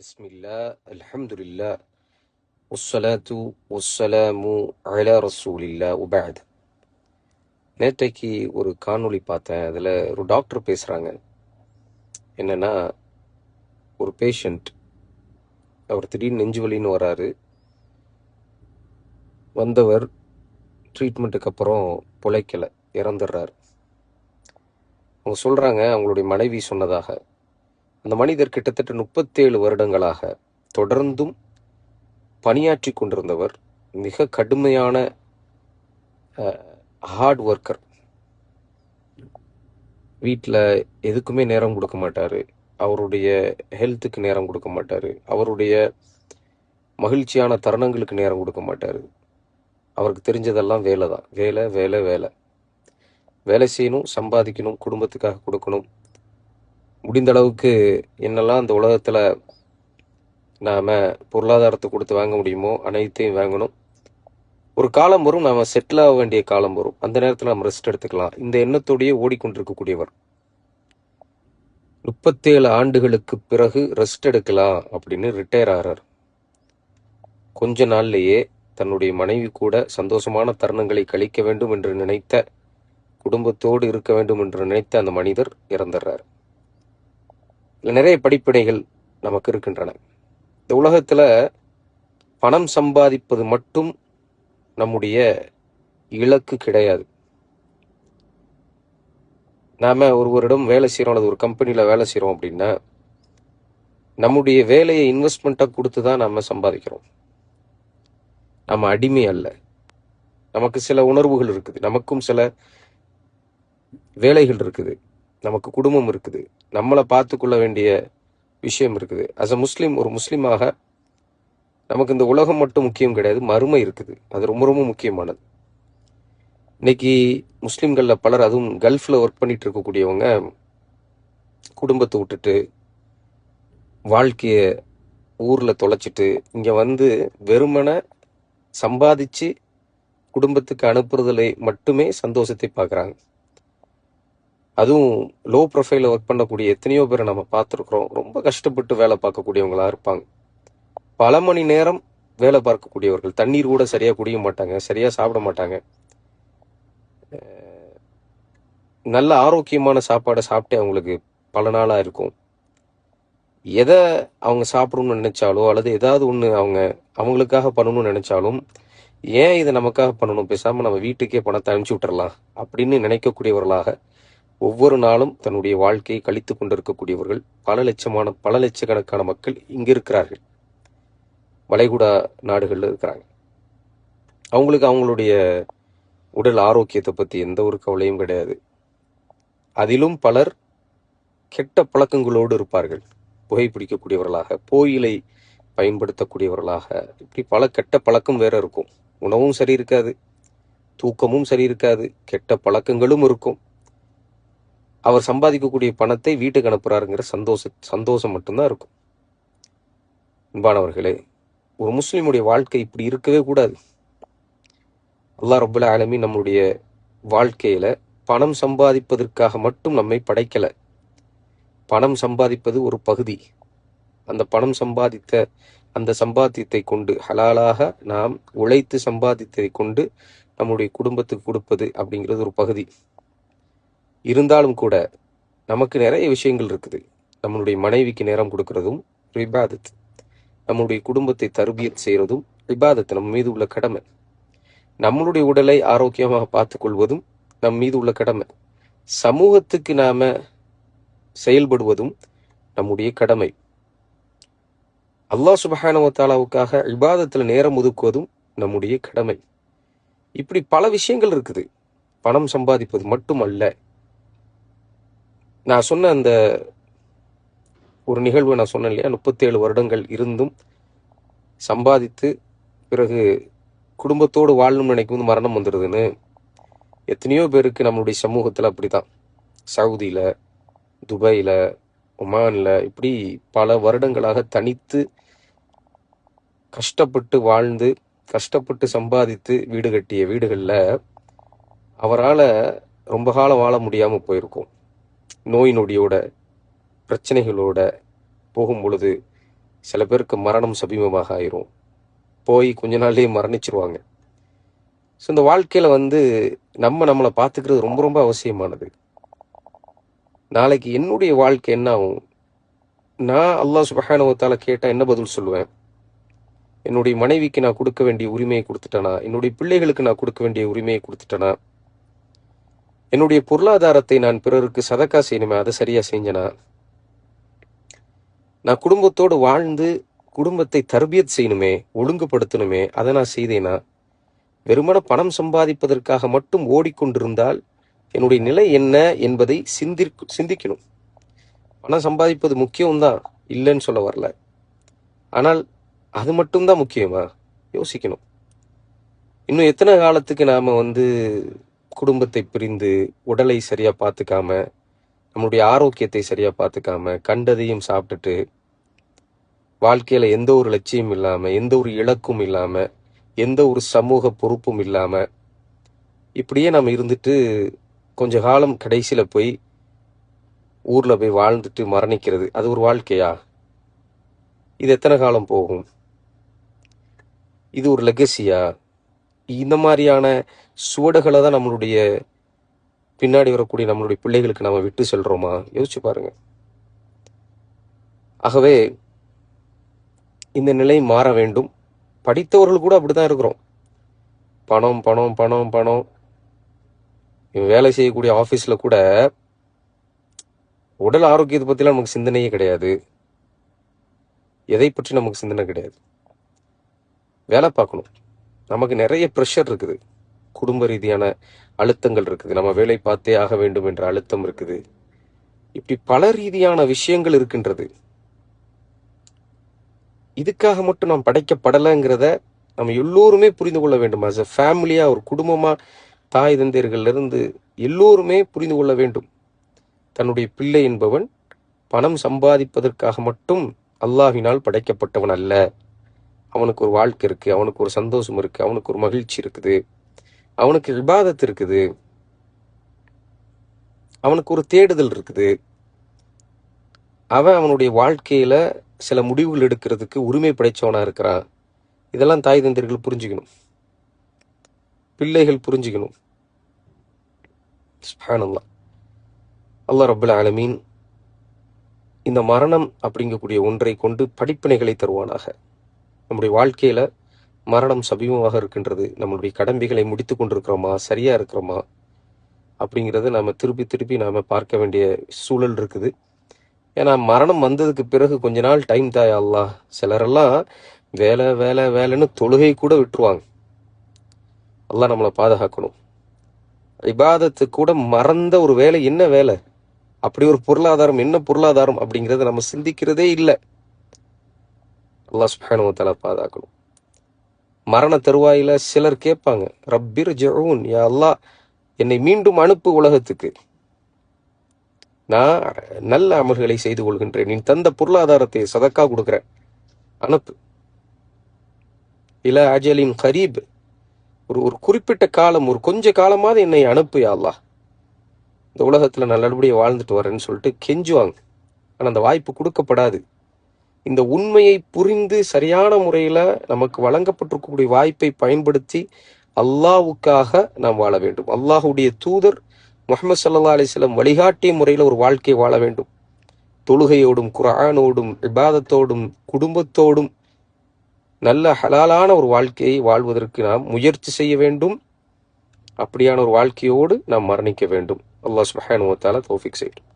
பிஸ்மில்லா அல்ஹம்துலில்லா வஸ்ஸலாத்து வஸ்ஸலாமு அலா ரசூலில்லா உபஅத். நேற்றைக்கு ஒரு காணொளி பார்த்தேன். அதில் ஒரு டாக்டர் பேசுகிறாங்க. என்னென்னா, ஒரு பேஷண்ட் அவர் திடீர்னு நெஞ்சு வலின்னு வராரு. வந்தவர் ட்ரீட்மெண்ட்டுக்கு அப்புறம் பிழைக்கலை, இறந்துடுறாரு. அவங்க சொல்கிறாங்க, அவங்களுடைய மனைவி சொன்னதாக, அந்த மனிதர் கிட்டத்தட்ட 37 வருடங்களாக தொடர்ந்தும் பணியாற்றி கொண்டிருந்தவர். மிக கடுமையான ஹார்ட் ஒர்க்கர். வீட்டில் எதுக்குமே நேரம் கொடுக்க மாட்டார். அவருடைய ஹெல்த்துக்கு நேரம் கொடுக்க மாட்டார். அவருடைய மகிழ்ச்சியான தருணங்களுக்கு நேரம் கொடுக்க மாட்டார். அவருக்கு தெரிஞ்சதெல்லாம் வேலை தான். வேலை வேலை வேலை வேலை செய்யணும், சம்பாதிக்கணும், குடும்பத்துக்காக கொடுக்கணும். முடிந்த அளவுக்கு என்னெல்லாம் அந்த உலகத்தில் நாம் பொருளாதாரத்தை கொடுத்து வாங்க முடியுமோ அனைத்தையும் வாங்கணும். ஒரு காலம் வரும், நாம் செட்டில் ஆக வேண்டிய காலம் வரும். அந்த நேரத்தில் நம்ம ரெஸ்ட் எடுத்துக்கலாம். இந்த எண்ணத்தோடையே ஓடிக்கொண்டிருக்கக்கூடியவர் 37 ஆண்டுகளுக்கு பிறகு ரெஸ்ட் எடுக்கலாம் அப்படின்னு ரிட்டையர் ஆகிறார். கொஞ்ச நாள்லேயே தன்னுடைய மனைவி கூட சந்தோஷமான தருணங்களை கழிக்க வேண்டும் என்று நினைத்த, குடும்பத்தோடு இருக்க வேண்டும் என்று நினைத்த அந்த மனிதர் இறந்துடுறார். இதில் நிறைய படிப்பினைகள் நமக்கு இருக்கின்றன. இந்த உலகத்தில் பணம் சம்பாதிப்பது மட்டும் நம்முடைய இலக்கு கிடையாது. நாம் ஒருவரிடம் வேலை செய்கிறோம் அல்லது ஒரு கம்பெனியில் வேலை செய்கிறோம் அப்படின்னா, நம்முடைய வேலையை இன்வெஸ்ட்மெண்ட்டாக கொடுத்து தான் நம்ம சம்பாதிக்கிறோம். நம்ம அடிமை அல்ல. நமக்கு சில உணர்வுகள் இருக்குது, நமக்கும் சில வேலைகள் இருக்குது, நமக்கு குடும்பம் இருக்குது, நம்மளை பார்த்து கொள்ள வேண்டிய விஷயம் இருக்குது. அஸ் அ முஸ்லீம், ஒரு முஸ்லீமாக நமக்கு இந்த உலகம் மட்டும் முக்கியம் கிடையாது, மறுமை இருக்குது. அது ரொம்ப ரொம்ப முக்கியமானது. இன்னைக்கு முஸ்லீம்களில் பலர், அதுவும் கல்ஃபில் ஒர்க் பண்ணிட்டு இருக்கக்கூடியவங்க, குடும்பத்தை விட்டுட்டு வாழ்க்கையை ஊரில் தொலைச்சிட்டு இங்கே வந்து வெறுமனை சம்பாதிச்சு குடும்பத்துக்கு அனுப்புறதுல மட்டுமே சந்தோஷத்தை பார்க்குறாங்க. அதுவும் லோ ப்ரொஃபைலில் ஒர்க் பண்ணக்கூடிய எத்தனையோ பேரை நம்ம பார்த்துருக்குறோம். ரொம்ப கஷ்டப்பட்டு வேலை பார்க்கக்கூடியவங்களா இருப்பாங்க. பல மணி நேரம் வேலை பார்க்கக்கூடியவர்கள். தண்ணீர் கூட சரியாக குடிக்க மாட்டாங்க, சரியாக சாப்பிட மாட்டாங்க. நல்ல ஆரோக்கியமான சாப்பாடை சாப்பிட்டே அவங்களுக்கு பல நாளாக இருக்கும். எதை அவங்க சாப்பிடணும்னு நினைச்சாலோ அல்லது ஏதாவது ஒன்று அவங்களுக்காக பண்ணணும்னு நினைச்சாலும், ஏன் இதை நமக்காக பண்ணணும், பேசாமல் நம்ம வீட்டுக்கே பணத்தை அனுப்பிச்சி விட்டுறலாம் அப்படின்னு நினைக்கக்கூடியவர்களாக ஒவ்வொரு நாளும் தன்னுடைய வாழ்க்கையை கழித்து கொண்டிருக்கக்கூடியவர்கள் பல லட்சக்கணக்கான மக்கள் இங்கே இருக்கிறார்கள். வளைகுடா நாடுகளில் இருக்கிறாங்க. அவங்களுக்கு அவங்களுடைய உடல் ஆரோக்கியத்தை பற்றி எந்த ஒரு கவலையும் கிடையாது. அதிலும் பலர் கெட்ட பழக்கங்களோடு இருப்பார்கள். புகைப்பிடிக்கக்கூடியவர்களாக, போயிலை பயன்படுத்தக்கூடியவர்களாக, இப்படி பல கெட்ட பழக்கம் வேற இருக்கும். உணவும் சரி இருக்காது, தூக்கமும் சரி இருக்காது, கெட்ட பழக்கங்களும் இருக்கும். அவர் சம்பாதிக்கக்கூடிய பணத்தை வீட்டுக்கு அனுப்புறாருங்கிற சந்தோஷம் மட்டும்தான் இருக்கும். அன்பானவர்களே, ஒரு முஸ்லிமுடைய வாழ்க்கை இப்படி இருக்கவே கூடாது. அல்லாஹ் ரப்புல் ஆலமீன் நம்முடைய வாழ்க்கையில பணம் சம்பாதிப்பதற்காக மட்டும் நம்மை படைக்கல. பணம் சம்பாதிப்பது ஒரு பகுதி. அந்த பணம் சம்பாதித்த அந்த சம்பாத்தியத்தை கொண்டு, ஹலாலாக நாம் உழைத்து சம்பாதித்ததை கொண்டு நம்முடைய குடும்பத்துக்கு கொடுப்பது அப்படிங்கிறது ஒரு பகுதி. இருந்தாலும் கூட நமக்கு நிறைய விஷயங்கள் இருக்குது. நம்மளுடைய மனைவிக்கு நேரம் கொடுக்கறதும் இபாதத், நம்மளுடைய குடும்பத்தை தர்பியத் செய்யறதும் இபாதத், நம்ம மீது உள்ள கடமை. நம்மளுடைய உடலை ஆரோக்கியமாக பார்த்துக் கொள்வதும் நம் மீது உள்ள கடமை. சமூகத்துக்கு நாம செயல்படுவதும் நம்முடைய கடமை. அல்லாஹ் சுப்ஹானஹு வ தஆலாவுக்காக இபாதத்துல நேரம் ஒதுக்குவதும் நம்முடைய கடமை. இப்படி பல விஷயங்கள் இருக்குது. பணம் சம்பாதிப்பது மட்டும் அல்ல. நான் சொன்ன அந்த ஒரு நிகழ்வு நான் சொன்னேன் இல்லையா, 37 வருடங்கள் இருந்தும் சம்பாதித்து பிறகு குடும்பத்தோடு வாழணும்னு நினைக்கும் மரணம் வந்துடுதுன்னு. எத்தனையோ பேருக்கு நம்மளுடைய சமூகத்தில் அப்படித்தான். சவுதியில், துபாயில், ஒமானில் இப்படி பல வருடங்களாக தனித்து கஷ்டப்பட்டு வாழ்ந்து, கஷ்டப்பட்டு சம்பாதித்து வீடு கட்டிய வீடுகளில் அவரால் ரொம்ப காலம் வாழ முடியாமல் போயிருக்கும். நோய் நொடியோட, பிரச்சனைகளோட போகும் பொழுது சில பேருக்கு மரணம் சமீபமாக ஆயிரும், போய் கொஞ்ச நாள்லயே மரணிச்சிருவாங்க. ஸோ இந்த வாழ்க்கையில் நம்மளை பார்த்துக்கிறது ரொம்ப ரொம்ப அவசியமானது. நாளைக்கு என்னுடைய வாழ்க்கை என்ன ஆகும்? நான் அல்லாஹ் சுப்ஹானஹு வ தஆலா கேட்டால் என்ன பதில் சொல்லுவேன்? என்னுடைய மனைவிக்கு நான் கொடுக்க வேண்டிய உரிமையை கொடுத்துட்டேனா? என்னுடைய பிள்ளைகளுக்கு நான் கொடுக்க வேண்டிய உரிமையை கொடுத்துட்டேனா? என்னுடைய பொருளாதாரத்தை நான் பிறருக்கு சதக்கா செய்யணுமே, அதை சரியா செஞ்சனா? நான் குடும்பத்தோடு வாழ்ந்து குடும்பத்தை தர்பியத் செய்யணுமே, ஒழுங்குபடுத்தணுமே, அதை நான் செய்தேனா? வெறுமன பணம் சம்பாதிப்பதற்காக மட்டும் ஓடிக்கொண்டிருந்தால் என்னுடைய நிலை என்ன என்பதை சிந்திக்கணும். பணம் சம்பாதிப்பது முக்கியம்தான், இல்லைன்னு சொல்ல வரல. ஆனால் அது மட்டும்தான் முக்கியமா? யோசிக்கணும். இன்னும் எத்தனை காலத்துக்கு நாம குடும்பத்தை பிரிந்து, உடலை சரியா பார்த்துக்காம, நம்மளுடைய ஆரோக்கியத்தை சரியா பார்த்துக்காம, கண்டதையும் சாப்பிட்டுட்டு, வாழ்க்கையில எந்த ஒரு லட்சியம் இல்லாம, எந்த ஒரு இலக்கும் இல்லாம, எந்த ஒரு சமூக பொறுப்பும் இல்லாம, இப்படியே நம்ம இருந்துட்டு கொஞ்ச காலம் கடைசியில போய் ஊர்ல போய் வாழ்ந்துட்டு மரணிக்கிறது, அது ஒரு வாழ்க்கையா? இது எத்தனை காலம் போகும்? இது ஒரு லெகசியா? இந்த மாதிரியான சுவடுகளை தான் நம்மளுடைய பின்னாடி வரக்கூடிய நம்மளுடைய பிள்ளைகளுக்கு நம்ம விட்டு செல்றோமா? யோசிச்சு பாருங்க. ஆகவே இந்த நிலை மாற வேண்டும். படித்தவர்கள் கூட அப்படித்தான் இருக்கிறோம். பணம் பணம் பணம் பணம். வேலை செய்யக்கூடிய ஆஃபீஸ்ல கூட உடல் ஆரோக்கியத்தை பற்றிலாம் நமக்கு சிந்தனையே கிடையாது. எதை பற்றி நமக்கு சிந்தனை கிடையாது. வேலை பார்க்கணும். நமக்கு நிறைய ப்ரெஷர் இருக்குது, குடும்ப ரீதியான அழுத்தங்கள் இருக்குது, நம்ம வேலை பார்த்தே ஆக வேண்டும் என்ற அழுத்தம் இருக்குது. இப்படி பல ரீதியான விஷயங்கள் இருக்கின்றது. இதுக்காக மட்டும் நாம் படைக்கப்படலைங்கிறத நம்ம எல்லோருமே புரிந்து கொள்ள வேண்டும். அஸ் அ ஃபேமிலியா, ஒரு குடும்பமா, தாய் தந்தையர்கள்ல இருந்து எல்லோருமே புரிந்து கொள்ள வேண்டும். தன்னுடைய பிள்ளை என்பவன் பணம் சம்பாதிப்பதற்காக மட்டும் அல்லாஹ்வினால் படைக்கப்பட்டவன் அல்ல. அவனுக்கு ஒரு வாழ்க்கை இருக்கு, அவனுக்கு ஒரு சந்தோஷம் இருக்கு, அவனுக்கு ஒரு மகிழ்ச்சி இருக்குது, அவனுக்கு இபாதத் இருக்குது, அவனுக்கு ஒரு தேடுதல் இருக்குது. அவனுடைய வாழ்க்கையில சில முடிவுகள் எடுக்கிறதுக்கு உரிமை படைச்சவனா இருக்கிறான். இதெல்லாம் தாய் தந்தையர்கள் புரிஞ்சுக்கணும், பிள்ளைகள் புரிஞ்சுக்கணும். சுப்ஹானல்லாஹ். அல்லாஹ் ரப்பல் ஆலமீன் இந்த மரணம் அப்படிங்கக்கூடிய ஒன்றை கொண்டு படிப்பினைகளை தருவானாக. நம்முடைய வாழ்க்கையில மரணம் சமீபமாக இருக்கின்றது, நம்மளுடைய கடமைகளை முடித்து கொண்டிருக்கிறோமா, சரியா இருக்கிறோமா அப்படிங்கிறத நாம திருப்பி திருப்பி நாம பார்க்க வேண்டிய சூழல் இருக்குது. ஏன்னா மரணம் வந்ததுக்கு பிறகு கொஞ்ச நாள் டைம் தாயா அல்லாஹ். சிலரெல்லாம் வேலை வேலை வேலைன்னு தொழுகை கூட விட்டுருவாங்க. அல்லாஹ் நம்மளை பாதுகாக்கணும். இபாதத்து கூட மறந்த ஒரு வேலை, என்ன வேலை, அப்படி ஒரு பொருளாதாரம், என்ன பொருளாதாரம் அப்படிங்கிறத நம்ம சிந்திக்கிறதே இல்லை. அல்லாஹ் சுப்ஹானஹு வ தஆலா பாதுகாக்கணும். மரண தருவாயில சிலர் கேட்பாங்க, ரப்பிர்ஜிஊன், யா அல்லாஹ் என்னை மீண்டும் அனுப்பு உலகத்துக்கு, நான் நல்ல அமல்களை செய்து கொள்கின்றேன், நீ தந்த பொருளாதாரத்தை சதக்கா கொடுக்குறேன், அனுப்பு. இலா அஜலின் கரீப், ஒரு குறிப்பிட்ட காலம், ஒரு கொஞ்ச காலமாவது என்னை அனுப்பு யா அல்லாஹ், இந்த உலகத்துல நல்லபடியாக வாழ்ந்துட்டு வரேன்னு சொல்லிட்டு கெஞ்சுவாங்க. ஆனால் அந்த வாய்ப்பு கொடுக்கப்படாது. இந்த உண்மையை புரிந்து சரியான முறையில் நமக்கு வழங்கப்பட்டிருக்கக்கூடிய வாய்ப்பை பயன்படுத்தி அல்லாஹ்வுக்காக நாம் வாழ வேண்டும். அல்லாஹுடைய தூதர் முஹம்மது ஸல்லல்லாஹு அலைஹி வஸல்லம் வழிகாட்டிய முறையில் ஒரு வாழ்க்கையை வாழ வேண்டும். தொழுகையோடும், குர்ஆனோடும், இபாதத்தோடும், குடும்பத்தோடும் நல்ல ஹலாலான ஒரு வாழ்க்கையை வாழ்வதற்கு நாம் முயற்சி செய்ய வேண்டும். அப்படியான ஒரு வாழ்க்கையோடு நாம் மரணிக்க வேண்டும். அல்லாஹ் சுப்ஹானஹு வ தஆலா தௌஃபீக் செய்யட்டும்.